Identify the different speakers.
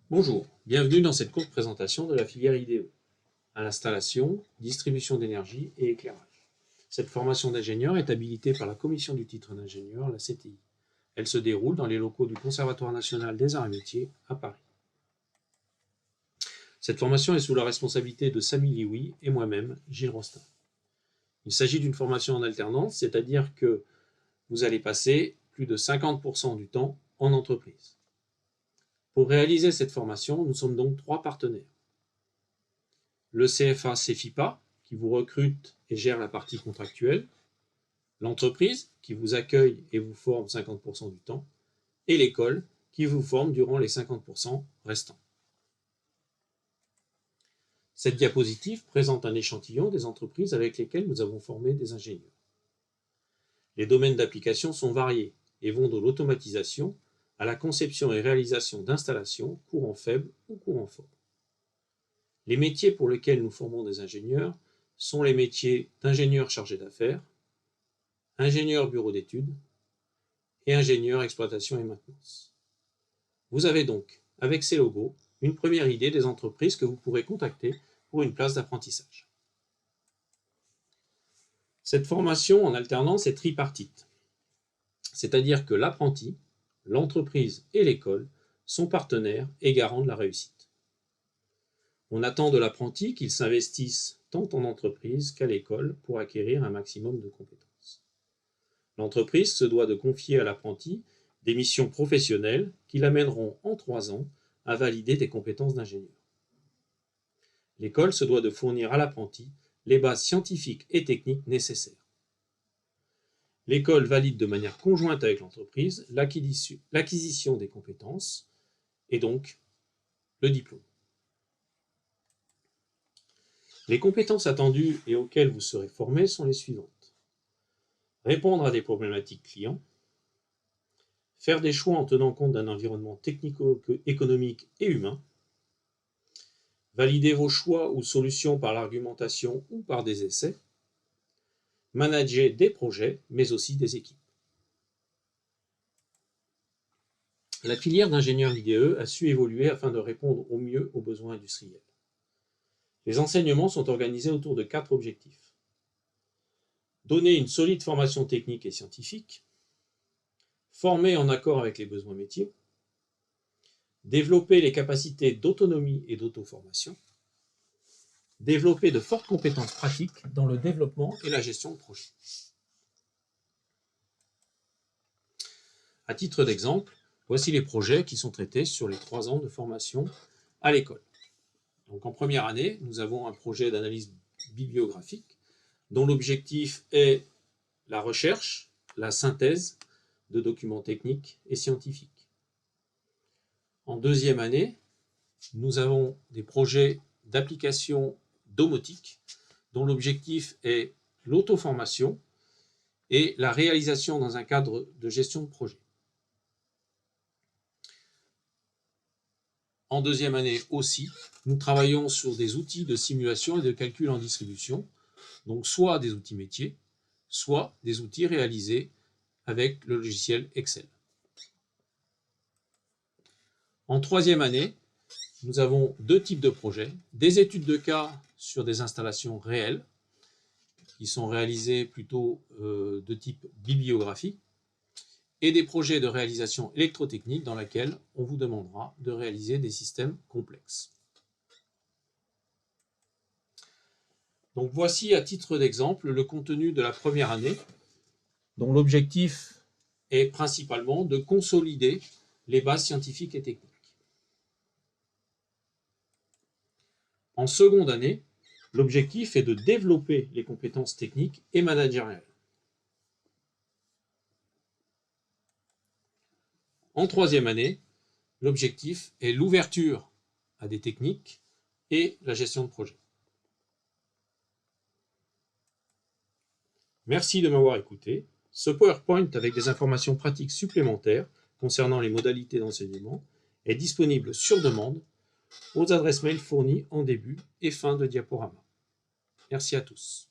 Speaker 1: Bonjour, bienvenue dans cette courte présentation de la filière IDE, à l'installation, distribution d'énergie et éclairage. Cette formation d'ingénieur est habilitée par la commission du titre d'ingénieur, la CTI. Elle se déroule dans les locaux du Conservatoire national des arts et métiers à Paris. Cette formation est sous la responsabilité de Samy Lioui et moi-même, Gilles Rostin. Il s'agit d'une formation en alternance, c'est-à-dire que vous allez passer plus de 50% du temps en entreprise. Pour réaliser cette formation, nous sommes donc 3 partenaires. Le CFA CEFIPA, qui vous recrute et gère la partie contractuelle, l'entreprise, qui vous accueille et vous forme 50% du temps, et l'école, qui vous forme durant les 50% restants. Cette diapositive présente un échantillon des entreprises avec lesquelles nous avons formé des ingénieurs. Les domaines d'application sont variés et vont de l'automatisation à la conception et réalisation d'installations courant faible ou courant fort. Les métiers pour lesquels nous formons des ingénieurs sont les métiers d'ingénieur chargé d'affaires, ingénieur bureau d'études et ingénieur exploitation et maintenance. Vous avez donc, avec ces logos, une première idée des entreprises que vous pourrez contacter pour une place d'apprentissage. Cette formation en alternance est tripartite, c'est-à-dire que l'apprenti, l'entreprise et l'école sont partenaires et garants de la réussite. On attend de l'apprenti qu'il s'investisse tant en entreprise qu'à l'école pour acquérir un maximum de compétences. L'entreprise se doit de confier à l'apprenti des missions professionnelles qui l'amèneront en 3 ans à valider des compétences d'ingénieur. L'école se doit de fournir à l'apprenti les bases scientifiques et techniques nécessaires. L'école valide de manière conjointe avec l'entreprise l'acquisition des compétences et donc le diplôme. Les compétences attendues et auxquelles vous serez formé sont les suivantes. Répondre à des problématiques clients, faire des choix en tenant compte d'un environnement technico-économique et humain, valider vos choix ou solutions par l'argumentation ou par des essais, manager des projets, mais aussi des équipes. La filière d'ingénieur IDE a su évoluer afin de répondre au mieux aux besoins industriels. Les enseignements sont organisés autour de 4 objectifs. Donner une solide formation technique et scientifique, former en accord avec les besoins métiers, développer les capacités d'autonomie et d'auto-formation, développer de fortes compétences pratiques dans le développement et la gestion de projets. À titre d'exemple, voici les projets qui sont traités sur les 3 ans de formation à l'école. Donc en première année, nous avons un projet d'analyse bibliographique dont l'objectif est la recherche, la synthèse de documents techniques et scientifiques. En deuxième année, nous avons des projets d'application domotique dont l'objectif est l'auto-formation et la réalisation dans un cadre de gestion de projet. En deuxième année aussi, nous travaillons sur des outils de simulation et de calcul en distribution, donc soit des outils métiers, soit des outils réalisés avec le logiciel Excel. En troisième année, nous avons 2 types de projets, des études de cas sur des installations réelles, qui sont réalisées plutôt de type bibliographie, et des projets de réalisation électrotechnique dans lesquels on vous demandera de réaliser des systèmes complexes. Donc voici à titre d'exemple le contenu de la première année, dont l'objectif est principalement de consolider les bases scientifiques et techniques. En seconde année, l'objectif est de développer les compétences techniques et managériales. En troisième année, l'objectif est l'ouverture à des techniques et la gestion de projet. Merci de m'avoir écouté. Ce PowerPoint avec des informations pratiques supplémentaires concernant les modalités d'enseignement est disponible sur demande aux adresses mail fournies en début et fin de diaporama. Merci à tous.